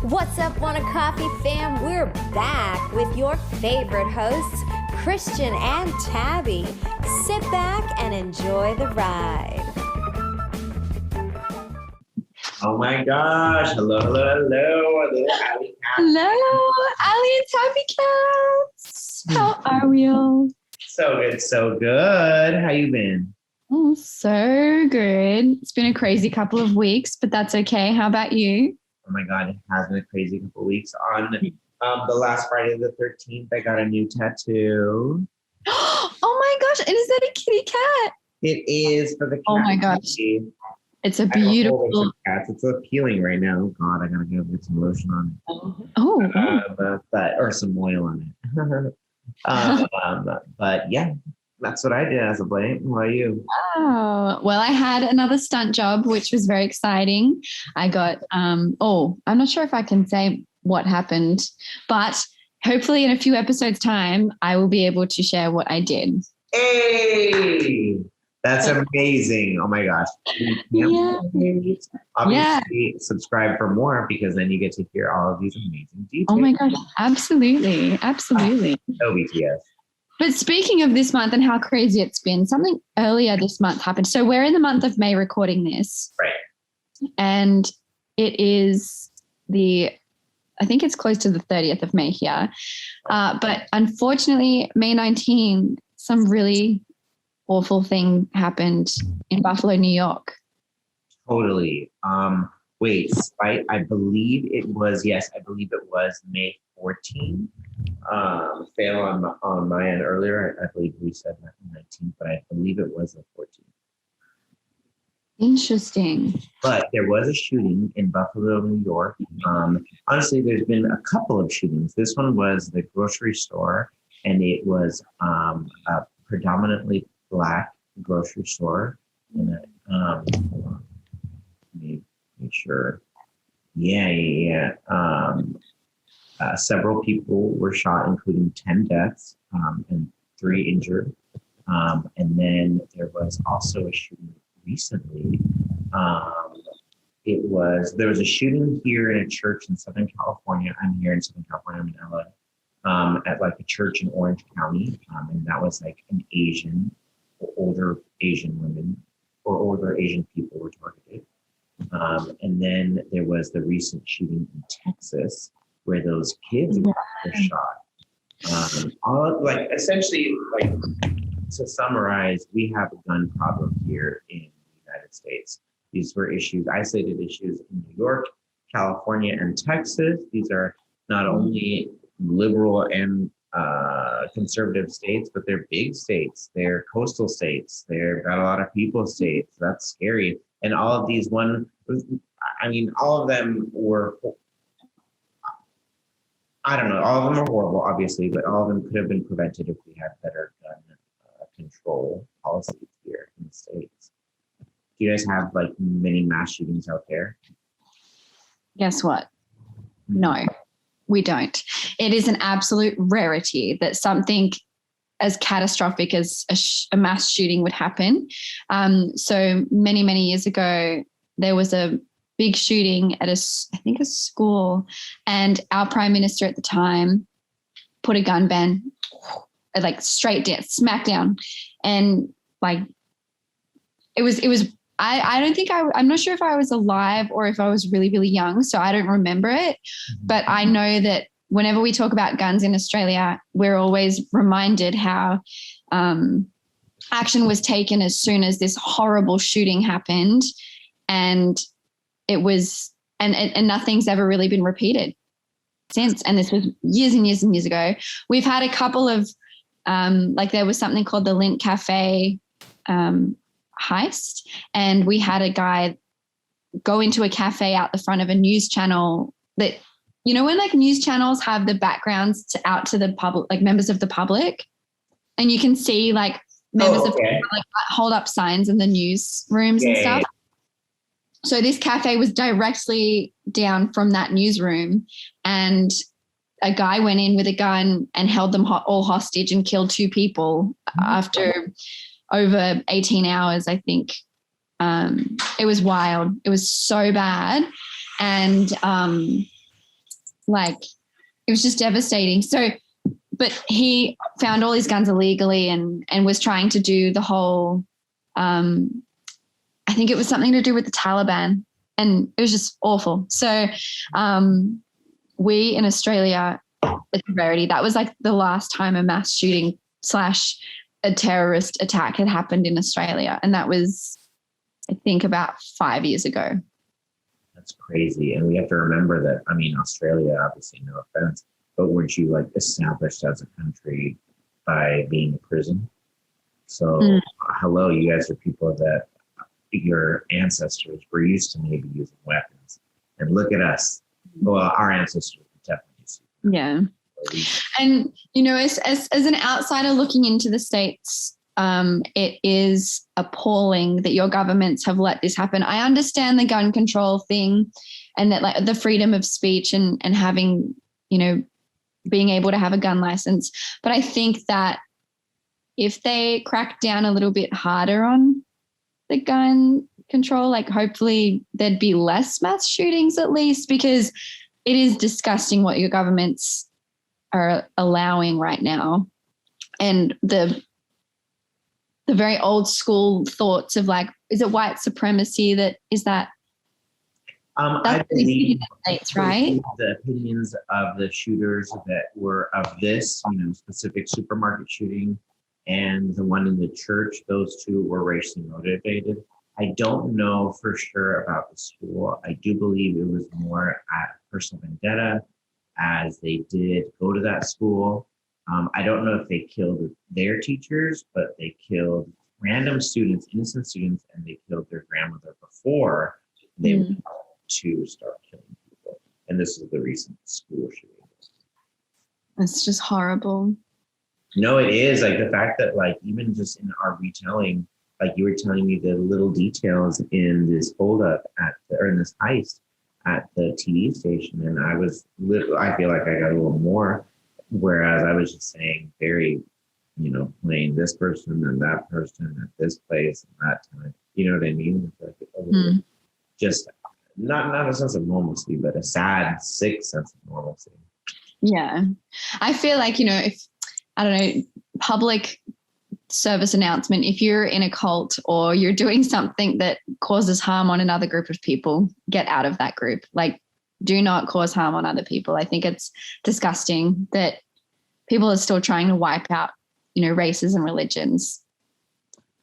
What's up, Want a Coffee fam? We're back with your favorite hosts, Christian and Tabby. Sit back and enjoy the ride. Oh my gosh. Hello, Ali. Hello, Ali and Tabby Cats. How are we all? So good. How you been? Oh, so good. It's been a crazy couple of weeks, but that's okay. How about you? Oh my God, it has been a crazy couple of weeks. On the last Friday the 13th, I got a new tattoo. Oh my gosh, and is that a kitty cat? It is for the cat. Oh my gosh. It's a beautiful cats. It's appealing right now. Oh God, I gotta go get some lotion on it. Or some oil on it. But yeah, that's what I did as of late. How about you? Oh, well, I had another stunt job, which was very exciting. I got, I'm not sure if I can say what happened, but hopefully in a few episodes' time, I will be able to share what I did. Hey, that's amazing. Oh my gosh. Yeah. Obviously, subscribe for more because then you get to hear all of these amazing details. Oh my gosh, absolutely. No BTS. But speaking of this month and how crazy it's been, something earlier this month happened. So we're in the month of May recording this. Right. And it is I think it's close to the 30th of May here. But unfortunately, May 19, some really awful thing happened in Buffalo, New York. Totally. I believe it was May 14th. Fail on my end earlier. I believe we said 19th, but I believe it was the 14th. Interesting. But there was a shooting in Buffalo, New York. Honestly, there's been a couple of shootings. This one was the grocery store, and it was a predominantly Black grocery store. And hold on. Let me make sure. Yeah. Several people were shot, including 10 deaths and 3 injured. And then there was also a shooting recently. There was a shooting here in a church in Southern California. I'm here in Southern California. I'm in LA. At like a church in Orange County. And that was like an older Asian women or older Asian people were targeted. And then there was the recent shooting in Texas where those kids were shot. Essentially, to summarize, we have a gun problem here in the United States. These were isolated issues in New York, California, and Texas. These are not only liberal and conservative states, but they're big states. They're coastal states. They've got a lot of people states. That's scary. And all of these all of them were, I don't know, all of them are horrible, obviously, but all of them could have been prevented if we had better gun control policies here in the States. Do you guys have many mass shootings out there? Guess what? No, we don't. It is an absolute rarity that something as catastrophic as a mass shooting would happen. So many years ago, there was a big shooting at a school, and our prime minister at the time put a gun ban straight down, smack down. And it was, I don't think I'm not sure if I was alive or if I was really, really young. So I don't remember it, but I know that whenever we talk about guns in Australia, we're always reminded how action was taken as soon as this horrible shooting happened. And it was, and nothing's ever really been repeated since. And this was years and years and years ago. We've had a couple of, there was something called the Lint Cafe heist. And we had a guy go into a cafe out the front of a news channel that, when news channels have the backgrounds out to the public, members of the public, and you can see members of the public hold up signs in the news rooms and stuff. So this cafe was directly down from that newsroom, and a guy went in with a gun and held them all hostage and killed 2 people after over 18 hours, I think. It was wild. It was so bad. And Like, it was just devastating. So, but he found all his guns illegally and was trying to do the whole, I think it was something to do with the Taliban, and it was just awful. So we in Australia, it's a rarity. That was like the last time a mass shooting / a terrorist attack had happened in Australia. And that was, I think, about 5 years ago. That's crazy. And we have to remember that, I mean, Australia, obviously, no offense, but weren't you like established as a country by being a prison? So, hello, you guys are people that your ancestors were used to maybe using weapons. And look at us. Well, our ancestors were definitely used to. Yeah. And, you know, as an outsider looking into the States, it is appalling that your governments have let this happen. I understand the gun control thing and that, like, the freedom of speech and having, you know, being able to have a gun license. But I think that if they crack down a little bit harder on the gun control, like, hopefully there'd be less mass shootings at least, because it is disgusting what your governments are allowing right now. And the very old school thoughts of, like, is it white supremacy that is that? I believe States, right? The opinions of the shooters that were of this, you know, specific supermarket shooting and the one in the church, those two were racially motivated. I don't know for sure about the school. I do believe it was more at personal vendetta, as they did go to that school. I don't know if they killed their teachers, but they killed random students, innocent students, and they killed their grandmother before they went to start killing people. And this is the recent school shooting. It's just horrible. No, it is. Like, the fact that, like, even just in our retelling, like, you were telling me the little details in this holdup or in this heist at the TV station, and I feel like I got a little more, whereas I was just saying very, you know, playing this person and that person at this place and that time. You know what I mean? Like, just not a sense of normalcy, but a sad, sick sense of normalcy. Yeah. I feel like, you know, if, I don't know, public service announcement, if you're in a cult or you're doing something that causes harm on another group of people, get out of that group. Like, do not cause harm on other people. I think it's disgusting that people are still trying to wipe out, you know, races and religions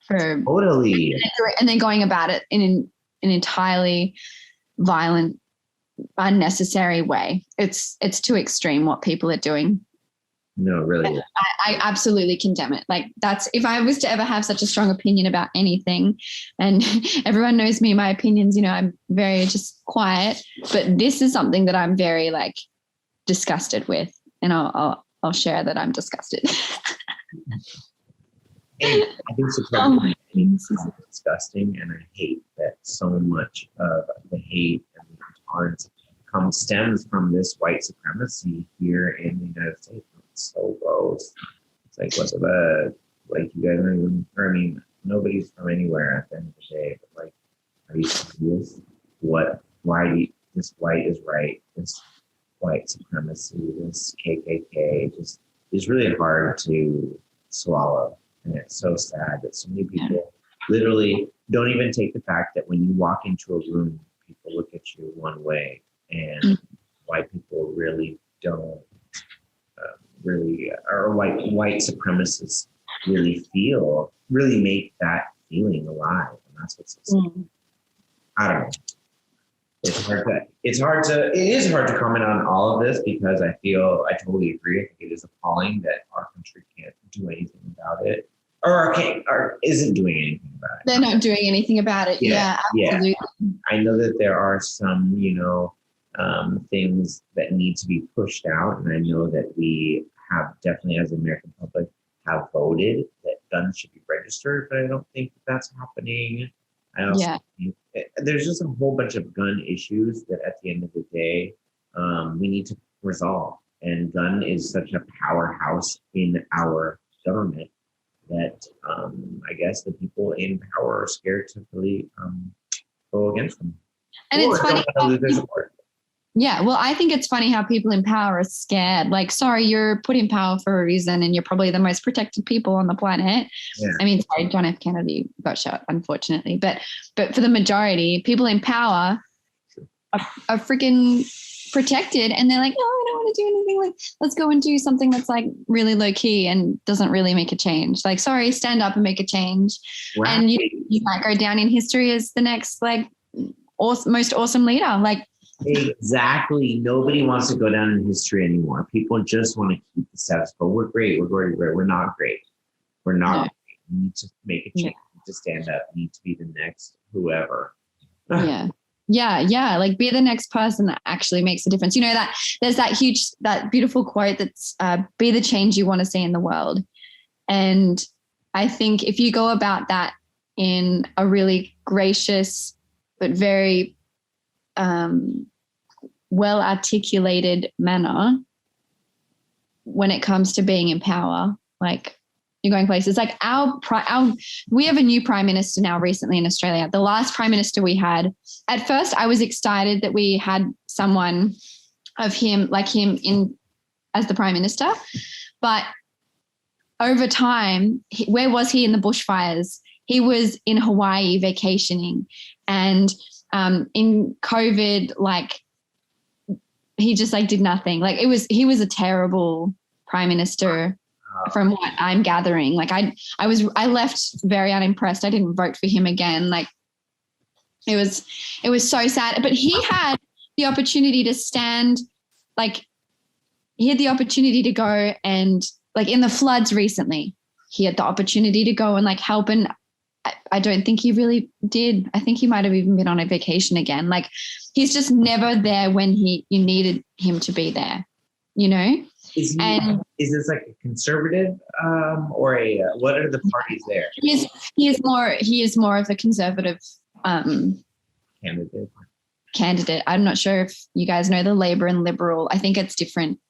Totally. And then going about it in an entirely violent, unnecessary way. It's too extreme what people are doing. No, really. I absolutely condemn it. Like, that's, if I was to ever have such a strong opinion about anything, and everyone knows me, my opinions, you know, I'm very just quiet, but this is something that I'm very, like, disgusted with, and I'll share that I'm disgusted. And I think surprisingly, it's disgusting, and I hate that so much of the hate and the intolerance stems from this white supremacy here in the United States. It's so gross. It's like, what the, like, you guys aren't even, or I mean, nobody's from anywhere at the end of the day, but, like, are you serious? This white is right, this white supremacy, this KKK, just is really hard to swallow. And it's so sad that so many people literally don't even take the fact that when you walk into a room, people look at you one way, and white people really don't or white supremacists really make that feeling alive. And that's what's I don't know. It is hard to comment on all of this, because I totally agree. I think it is appalling that our country can't do anything about it, or isn't doing anything about it. They're not doing anything about it. Yeah, absolutely. Yeah. I know that there are some, you know, things that need to be pushed out, and I know that we have definitely, as the American public, have voted that guns should be registered, but I don't think that's happening. I also think there's just a whole bunch of gun issues that at the end of the day, we need to resolve. And gun is such a powerhouse in our government that I guess the people in power are scared to really go against them. And it's funny. Yeah, well, I think it's funny how people in power are scared. Like, sorry, you're put in power for a reason, and you're probably the most protected people on the planet. Yeah. I mean, sorry, John F. Kennedy got shot, unfortunately, but for the majority, people in power are freaking protected, and they're like, no, I don't want to do anything. Like, let's go and do something that's like really low key and doesn't really make a change. Like, sorry, stand up and make a change, Right. and you might go down in history as the next like most awesome leader. Like. Exactly. Nobody wants to go down in history anymore. People just want to keep the status quo. We're great. We're great. We're not great. We're not great. We need to make a change. We need to stand up. We need to be the next whoever. Yeah. Like, be the next person that actually makes a difference. You know, that there's that beautiful quote that's be the change you want to see in the world. And I think if you go about that in a really gracious but very well articulated manner, when it comes to being in power, like, you're going places. Like we have a new prime minister now recently in Australia. The last prime minister we had, at first I was excited that we had someone of him in as the prime minister, but over time, where was he in the bushfires? He was in Hawaii vacationing, and in COVID, like, he just like did nothing. Like, he was a terrible prime minister from what I'm gathering. Like, I left very unimpressed. I didn't vote for him again. Like, it was so sad, but he had the opportunity to stand, like, he had the opportunity to go and, like, in the floods recently, he had the opportunity to go and like help, and I don't think he really did. I think he might have even been on a vacation again. Like, he's just never there when you needed him to be there, you know? Is this like a conservative or what are the parties there? He is more of a conservative candidate. I'm not sure if you guys know the Labor and Liberal. I think it's different.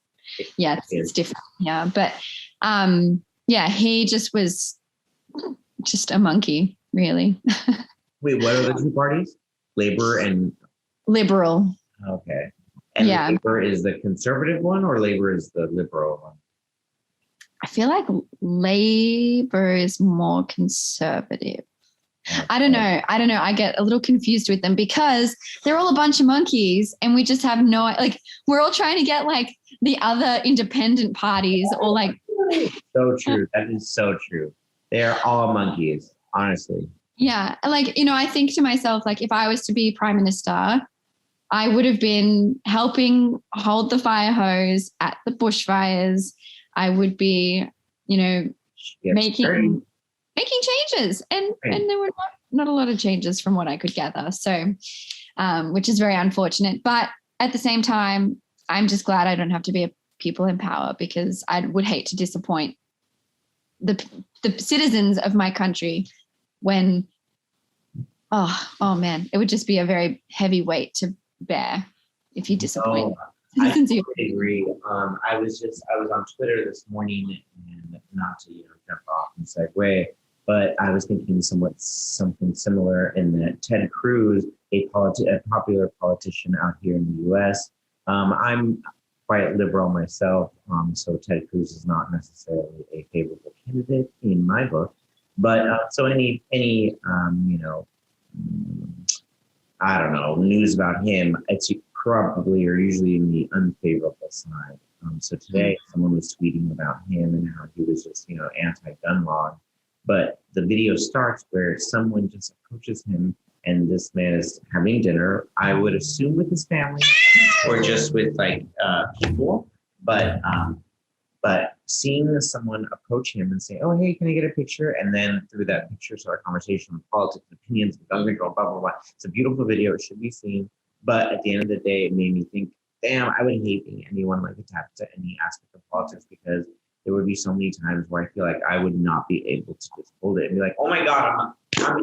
Yeah, it's different. Yeah. But he just was just a monkey, really. Wait, what are the two parties? Labor and Liberal. Okay. And Labor is the conservative one, or Labor is the liberal one? I feel like Labor is more conservative. I don't know. I get a little confused with them because they're all a bunch of monkeys, and we just have we're all trying to get like the other independent parties or like. So true. That is so true. They're all monkeys, honestly. Yeah. Like, you know, I think to myself, like, if I was to be prime minister, I would have been helping hold the fire hose at the bushfires. I would be, you know, making changes, and there were not a lot of changes from what I could gather. So, which is very unfortunate. But at the same time, I'm just glad I don't have to be a people in power, because I would hate to disappoint the citizens of my country when, oh man, it would just be a very heavy weight to bear if you disappoint. I totally agree. I was on Twitter this morning, and not to jump off and segue, but I was thinking something similar in that Ted Cruz, a popular politician out here in the U.S. I'm quite liberal myself, so Ted Cruz is not necessarily a favorable candidate in my book. But so any I don't know, news about him, it's probably or usually in the unfavorable side. So today someone was tweeting about him and how he was just, anti-gun law. But the video starts where someone just approaches him, and this man is having dinner, I would assume with his family or just with people. But seeing someone approach him and say, oh, hey, can I get a picture? And then through that picture start a conversation on politics, opinions, gun control, blah, blah, blah. It's a beautiful video. It should be seen. But at the end of the day, it made me think, damn, I would hate being anyone attached to any aspect of politics, because there would be so many times where I feel like I would not be able to just hold it and be like, oh my God,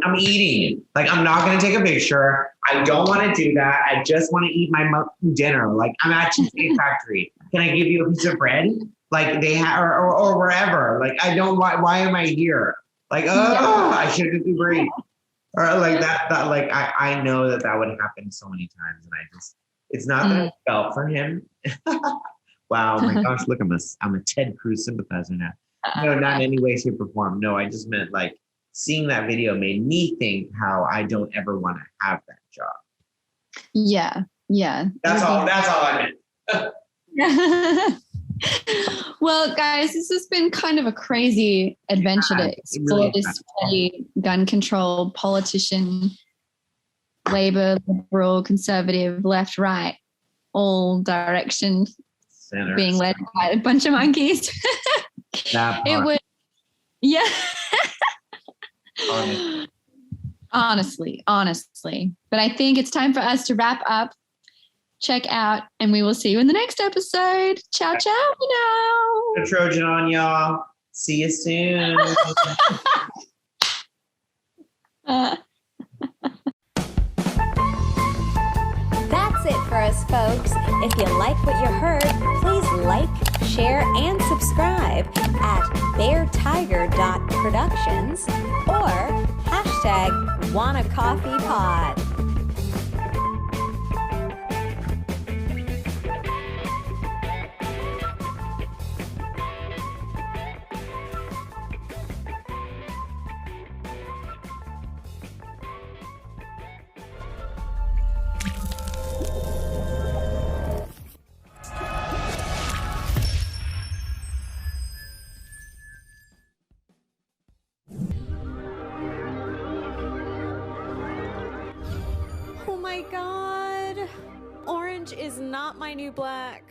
I'm eating. Like, I'm not going to take a picture. I don't want to do that. I just want to eat my dinner. Like, I'm at Cheesecake Factory. Can I give you a piece of bread? Like they have, or wherever. Like, I don't, why am I here? Like, I should have been great. Or like that, I know that would happen so many times. And It's not that I felt for him. Wow, oh my gosh, look, I'm a Ted Cruz sympathizer now. No, not in any way, shape, or form. No, I just meant like seeing that video made me think how I don't ever want to have that job. Yeah. That's all I meant. Well, guys, this has been kind of a crazy adventure to explore this gun control politician, Labor, Liberal, Conservative, left, right, all direction, Center. Being led by a bunch of monkeys. It would, yeah. Honestly. But I think it's time for us to wrap up. Check out, and we will see you in the next episode. Ciao, ciao. A Trojan on, y'all. See you soon. That's it for us, folks. If you like what you heard, please like, share, and subscribe at beartiger.productions or #WantACoffeePod. Oh my God. Orange is not my new black.